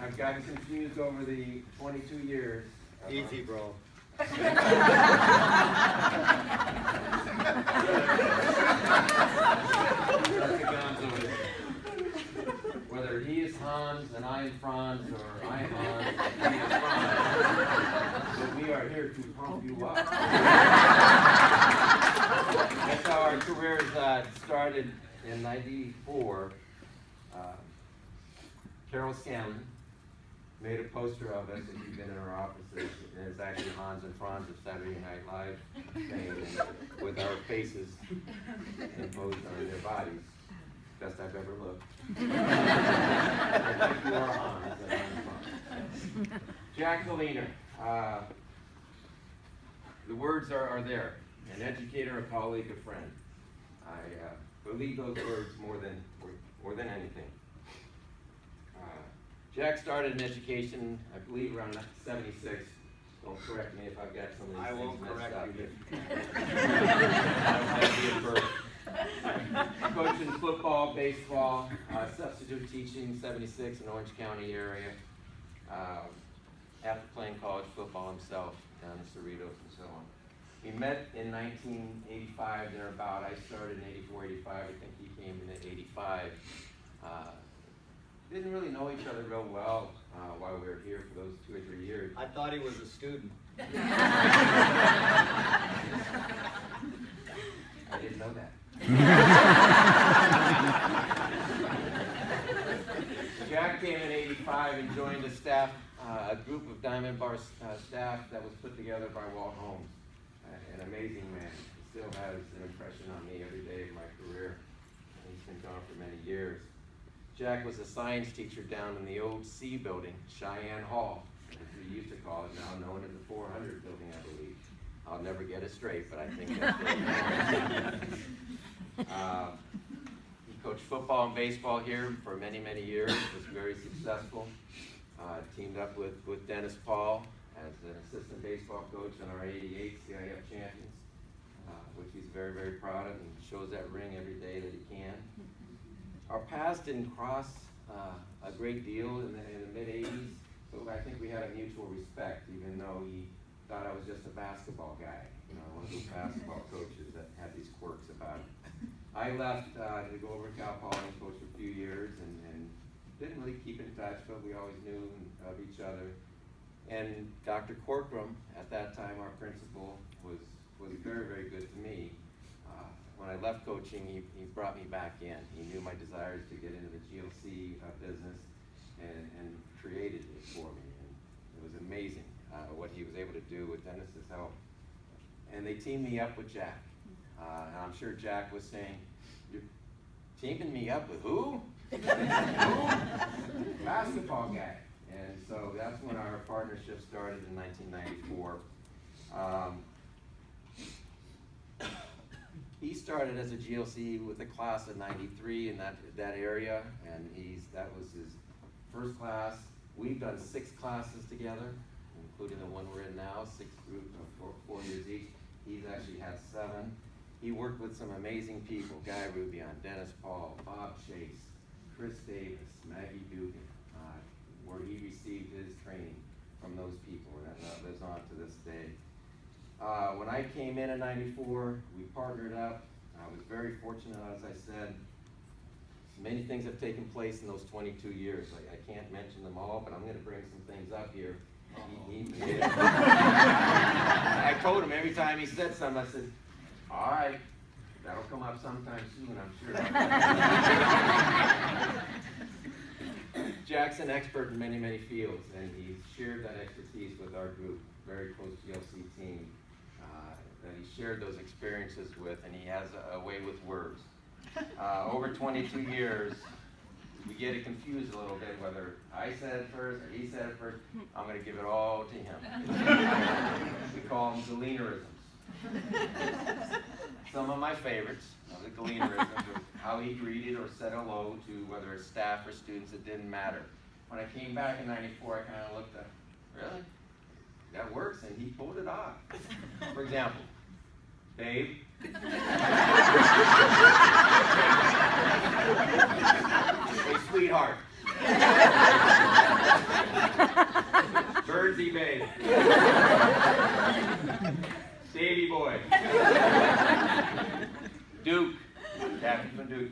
I've gotten confused over the 22 years. Easy, bro. Whether he is Hans and I am Franz, or I am Hans and he is Franz, but we are here to pump you up. That's how our careers started in '94. Carol Scanlon made a poster of us, if you've been in our offices, and it's actually Hans and Franz of Saturday Night Live fame, with our faces imposed on their bodies. Best I've ever looked. Like you are Hans and I'm Franz. Jack Galeener. The words are there. An educator, a colleague, a friend. I believe those words more than anything. Jack started in education, I believe, around '76. Don't correct me if I've got some of these things messed up. Coaching football, baseball, substitute teaching, '76 in Orange County area. After playing college football himself down in Cerritos and so on. We met in 1985, thereabout. I started in '84, '85. I think he came in at '85. Didn't really know each other real well while we were here for those 2 or 3 years. I thought he was a student. I didn't know that. Jack came in '85 and joined a staff, a group of Diamond Bar staff that was put together by Walt Holmes. An amazing man. He still has an impression on me every day of my career. He's been gone for many years. Jack was a science teacher down in the old C building, Cheyenne Hall, as we used to call it, now known as the 400 building, I believe. I'll never get it straight, but I think that's it. He coached football and baseball here for many, many years, was very successful. Teamed up with Dennis Paul as an assistant baseball coach on our '88 CIF champions, which he's very, very proud of and shows that ring every day that he can. Our paths didn't cross a great deal in the mid-'80s, so I think we had a mutual respect, even though he thought I was just a basketball guy, one of those basketball coaches that had these quirks about him. I left to go over to Cal Poly and coach for a few years and didn't really keep in touch, but we always knew of each other. And Dr. Corcoran, at that time our principal, was very, very good to me. When I left coaching, he brought me back in. He knew my desires to get into the GLC business and created it for me. And it was amazing what he was able to do with Dennis's help. And they teamed me up with Jack. And I'm sure Jack was saying, "You're teaming me up with who?" Who? Basketball guy. And so that's when our partnership started in 1994. He started as a GLC with a class of '93 in that area, and that was his first class. We've done 6 classes together, including the one we're in now, 6 groups of 4 years each. He's actually had 7. He worked with some amazing people: Guy Rubion, Dennis Paul, Bob Chase, Chris Davis, Maggie Dugan, where he received his training from those people, and that lives on to this day. When I came in '94, we partnered up. I was very fortunate, as I said. Many things have taken place in those 22 years. I can't mention them all, but I'm going to bring some things up here. I told him every time he said something, I said, "All right, that'll come up sometime soon, I'm sure." Jack's an expert in many, many fields, and he's shared that expertise with our group, very close GLC team, that he shared those experiences with, and he has a way with words. Over 22 years, we get it confused a little bit whether I said it first or he said it first. I'm going to give it all to him. We call them Galeenerisms. Some of my favorites of the Galeenerisms are how he greeted or said hello to whether it's staff or students, it didn't matter. When I came back in '94, I kind of looked at, really? That works, and he pulled it off. For example, babe. Hey, sweetheart. Jersey Bay. Davy Boy. Duke, Captain from Duke.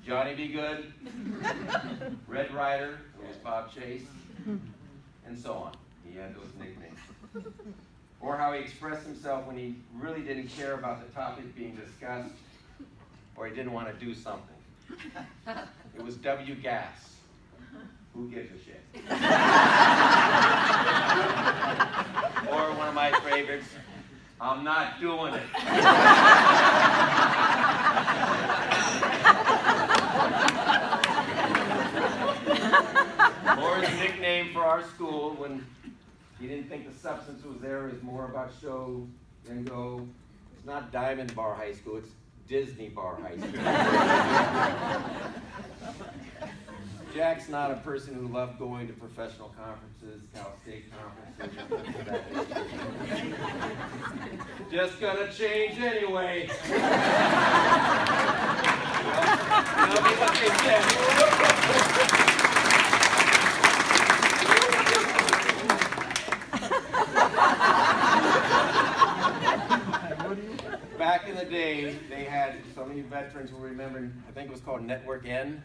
Johnny Be Good. Red Ryder, who was Bob Chase. And so on. He had those nicknames. Or how he expressed himself when he really didn't care about the topic being discussed, or he didn't want to do something. It was W. Gas. Who gives a shit? Or one of my favorites, I'm not doing it. Or his nickname for our school when he didn't think the substance was there, it was more about show than go. It's not Diamond Bar High School, it's Disney Bar High School. Jack's not a person who loved going to professional conferences, Cal State conferences. Just gonna change anyway. Tell me what they said. Back in the day, they had, some of you veterans will remember, I think it was called Network N,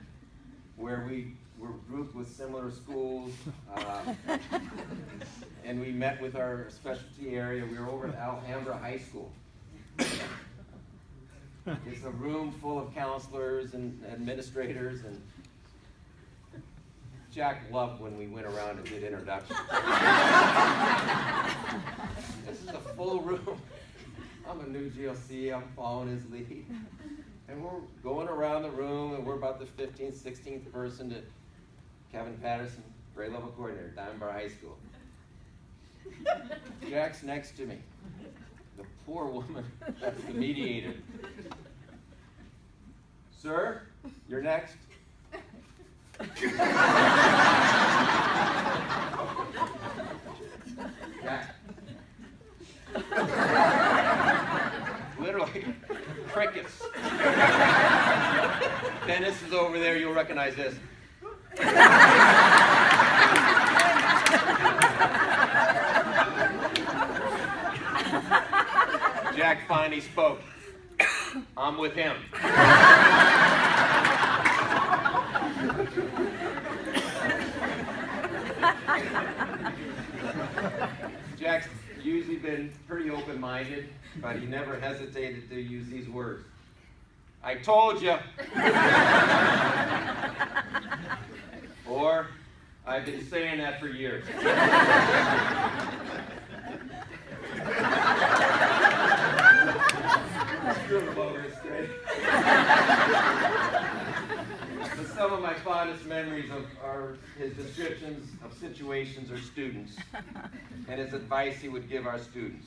where we were grouped with similar schools, and we met with our specialty area. We were over at Alhambra High School. It's a room full of counselors and administrators, and Jack loved when we went around and did introductions. This is a full room. I'm a new GLC, I'm following his lead. And we're going around the room, and we're about the 15th, 16th person to Kevin Patterson, grade level coordinator, Diamond Bar High School. Jack's next to me. The poor woman, that's the mediator. Sir, you're next. Jack. Literally, crickets. Dennis is over there, you'll recognize this. Jack finally spoke. I'm with him. Jack's usually been pretty open-minded, but he never hesitated to use these words. I told you. Or, I've been saying that for years. But some of my fondest memories are his descriptions of situations or students, and his advice he would give our students.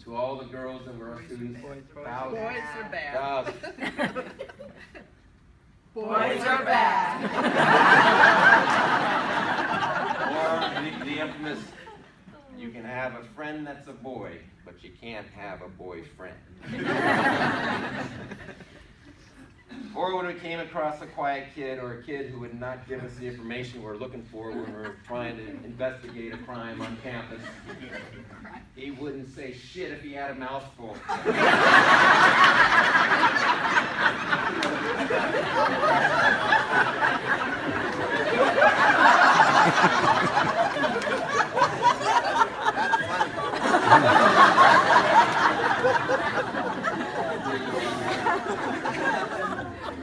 To all the girls that were our students, thousands. Boys are bad. Thousands. Boys are bad. Or the infamous, you can have a friend that's a boy, but you can't have a boyfriend. Or when we came across a quiet kid or a kid who would not give us the information we're looking for when we're trying to investigate a crime on campus, he wouldn't say shit if he had a mouthful.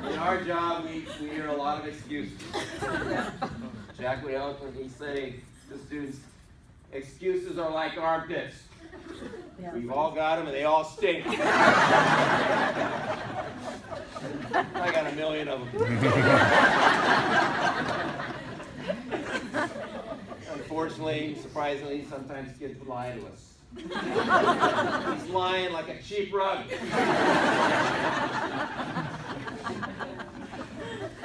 In our job, we hear a lot of excuses. Jack would eloquently say to students, excuses are like armpits. We've all got them and they all stink. I got a million of them. Unfortunately, surprisingly, sometimes kids would lie to us. He's lying like a cheap rug.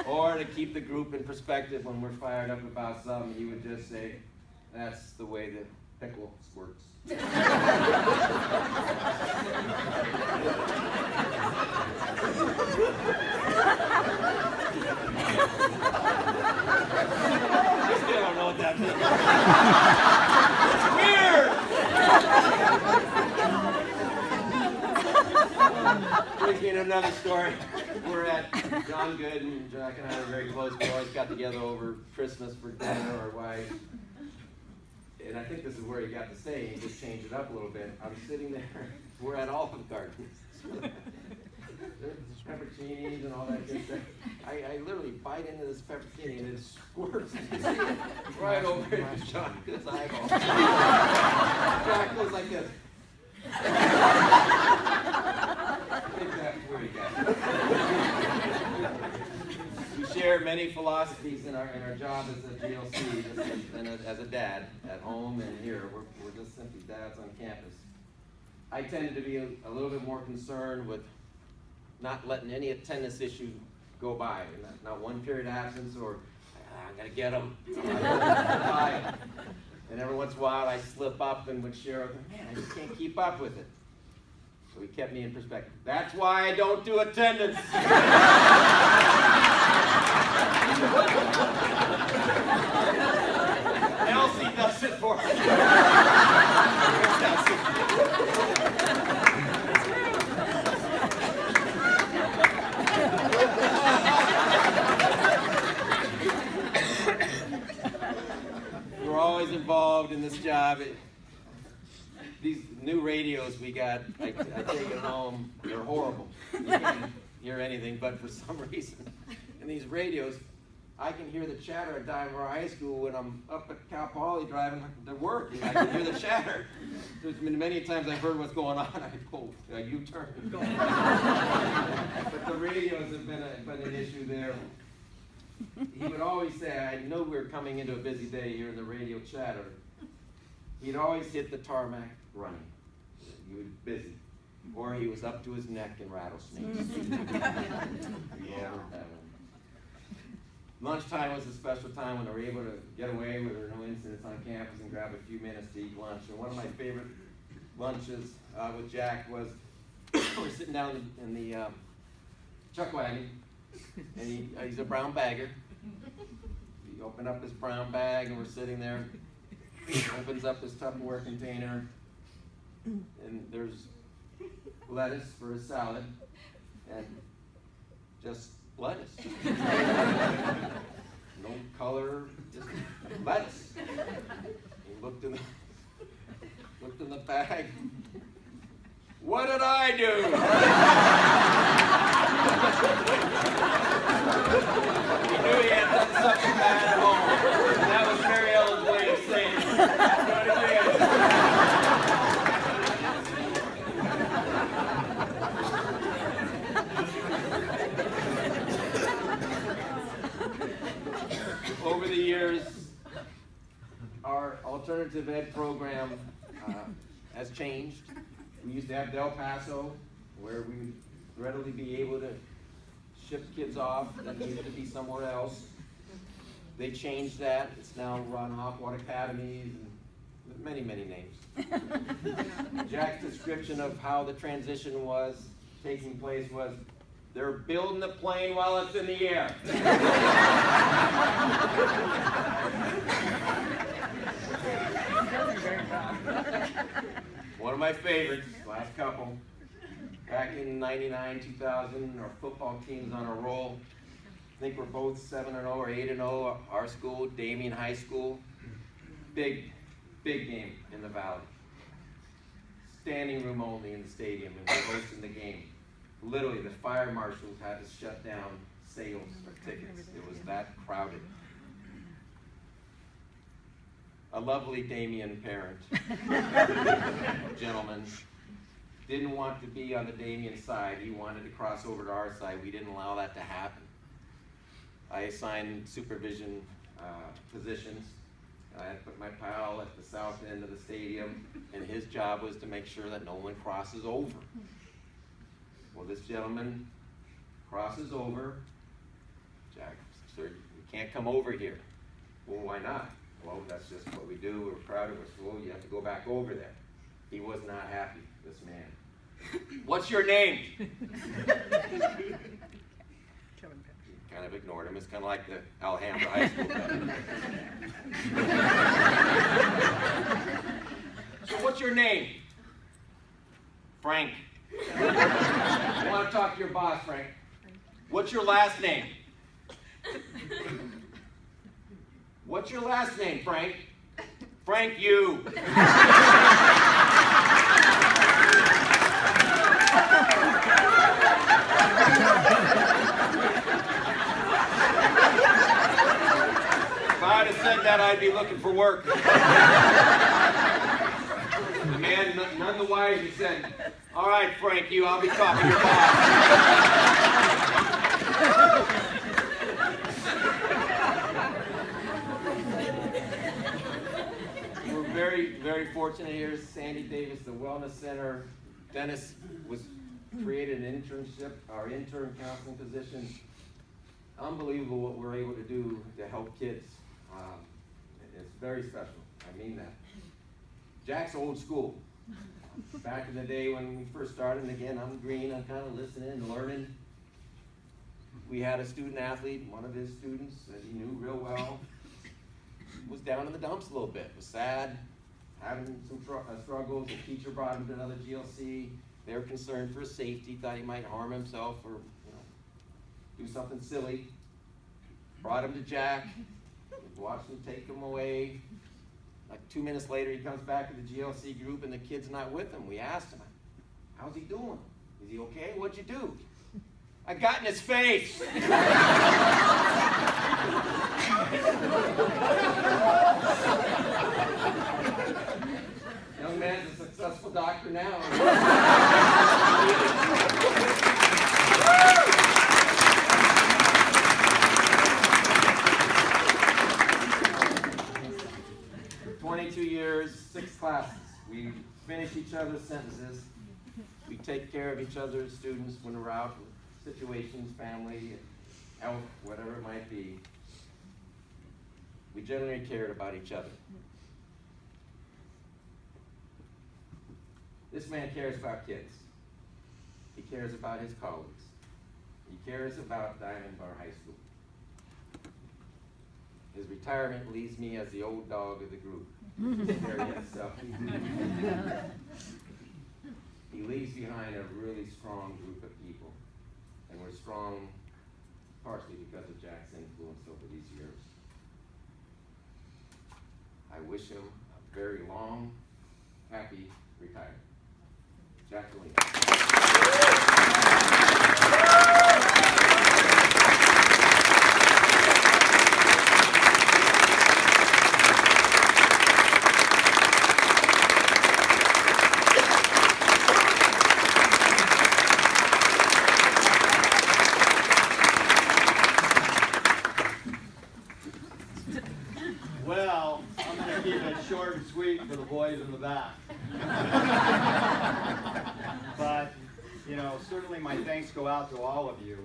Or to keep the group in perspective when we're fired up about something, he would just say, that's the way the pickle squirts. I still don't know what that means. you another story. We're at John Good, and Jack and I are very close. We always got together over Christmas for dinner or wife. And I think this is where he got to say, he just changed it up a little bit. I'm sitting there, we're at Olive Garden. There's pepperoncinis and all that good stuff. I literally bite into this pepperoni and it squirts. You see it right over into John Good's eyeball. Jack goes like this. I think that's where he got it. We share many philosophies in our job as a GLC, and as a dad at home and here. We're just simply dads on campus. I tended to be a little bit more concerned with not letting any attendance issue go by. Not one period absence or I'm gonna get them. And every once in a while I slip up and would share with them, man, I just can't keep up with it. So he kept me in perspective. That's why I don't do attendance. Elsie does it for me. We're always involved in this job. These new radios we got, I take it home, they're horrible. You can't hear anything, but for some reason, in these radios, I can hear the chatter at Diamond High School when I'm up at Cal Poly driving to work. I can hear the chatter. There's been many times I've heard what's going on, I pull a U-turn. But the radios have been an issue there. He would always say, I know we were coming into a busy day here in the radio chatter. He'd always hit the tarmac running. He was busy. Or he was up to his neck in rattlesnakes. Yeah. Lunchtime was a special time when they were able to get away with no incidents on campus and grab a few minutes to eat lunch. And one of my favorite lunches with Jack was we're sitting down in the chuck wagon, and he's a brown bagger. He opened up his brown bag, and we're sitting there. He opens up his Tupperware container, and there's lettuce for his salad, and just lettuce. No color, just lettuce. He looked in the bag. What did I do? He knew he had done something bad at home. That was Mary Ellen's way of saying it. Over the years, our alternative ed program has changed. We used to have Del Paso, where we would readily be able to ship kids off that needed to be somewhere else. They changed that. It's now run Hawkwater Academies and many, many names. Jack's description of how the transition was taking place was, they're building the plane while it's in the air. One of my favorites, last couple, back in 99, 2000, our football team's on a roll. I think we're both 7-0 or 8-0. Our school, Damien High School, big game in the Valley. Standing room only in the stadium, and we're hosting the game. Literally, the fire marshals had to shut down sales for tickets. It was that crowded. A lovely Damien parent, gentleman, didn't want to be on the Damien side. He wanted to cross over to our side. We didn't allow that to happen. I assigned supervision positions. I had put my pal at the south end of the stadium, and his job was to make sure that no one crosses over. Well, this gentleman crosses over. Jack, sir, you can't come over here. Well, why not? Well, that's just what we do. We're proud of us. Well, you have to go back over there. He was not happy, this man. What's your name? Kind of ignored him. It's kind of like the Alhambra High School guy. So what's your name? Frank. I want to talk to your boss, Frank. What's your last name? What's your last name, Frank? Frank, you. If I'd have said that, I'd be looking for work. The man, none the wiser, he said, All right, Frank, you. I'll be talking to your boss. we're very, very fortunate here. Sandy Davis, the Wellness Center. Dennis created an internship, our intern counseling position. Unbelievable what we're able to do to help kids. It's very special. I mean that. Jack's old school. Back in the day when we first started, and again, I'm green, I'm kind of listening and learning. We had a student athlete, one of his students that he knew real well, was down in the dumps a little bit, was sad, having some struggles. The teacher brought him to another GLC. They were concerned for his safety, thought he might harm himself or do something silly. Brought him to Jack, watched him take him away. Like 2 minutes later, he comes back to the GLC group and the kid's not with him. We asked him, how's he doing? Is he okay? What'd you do? I got in his face. Young man's a successful doctor now. 22 years, 6 classes. We finish each other's sentences. We take care of each other's students when we're out with situations, family, health, whatever it might be. We generally cared about each other. This man cares about kids. He cares about his colleagues. He cares about Diamond Bar High School. His retirement leaves me as the old dog of the group. He leaves behind a really strong group of people. And we're strong partially because of Jack's influence over these years. I wish him a very long, happy retirement. Jack Galeener. Well, I'm going to keep it short and sweet for the boys in the back. But, certainly my thanks go out to all of you.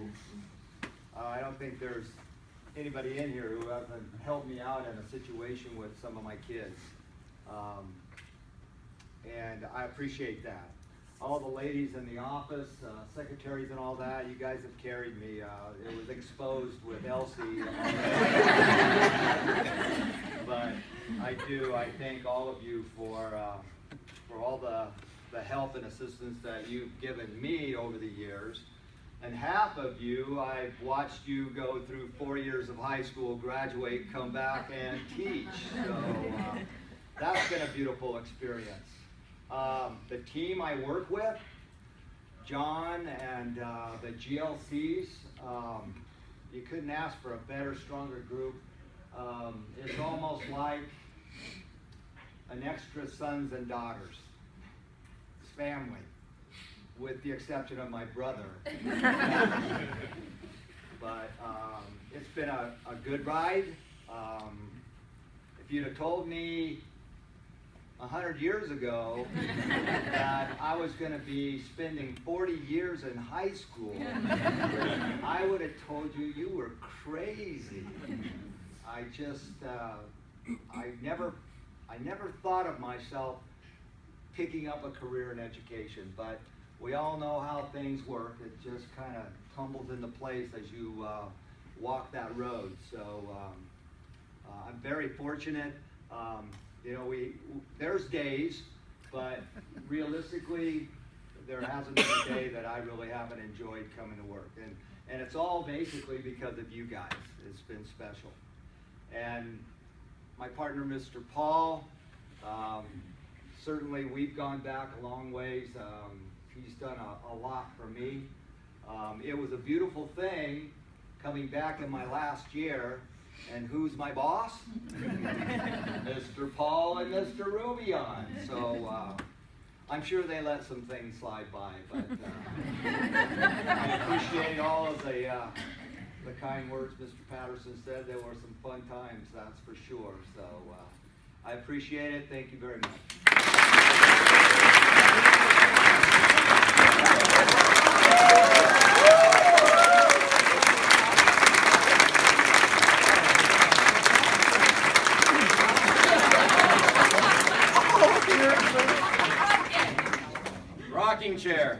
I don't think there's anybody in here who hasn't helped me out in a situation with some of my kids. And I appreciate that. All the ladies in the office, secretaries and all that, you guys have carried me. It was exposed with Elsie. But I thank all of you for all the help and assistance that you've given me over the years. And half of you, I've watched you go through 4 years of high school, graduate, come back and teach. So that's been a beautiful experience. The team I work with, John and the GLCs, you couldn't ask for a better, stronger group. It's almost like an extra sons and daughters. It's family, with the exception of my brother. But it's been a good ride. If you'd have told me 100 years ago that I was going to be spending 40 years in high school, I would have told you you were crazy. I never thought of myself picking up a career in education, but we all know how things work. It just kind of tumbles into place as you walk that road. So I'm very fortunate. There's days, but realistically, there hasn't been a day that I really haven't enjoyed coming to work. And it's all basically because of you guys. It's been special. And my partner, Mr. Paul, certainly we've gone back a long ways. He's done a lot for me. It was a beautiful thing coming back in my last year. And who's my boss? Mr. Paul and Mr. Rubion. So I'm sure they let some things slide by, but I appreciate all of the kind words Mr. Patterson said. There were some fun times, that's for sure. So I appreciate it. Thank you very much. Rocking chair.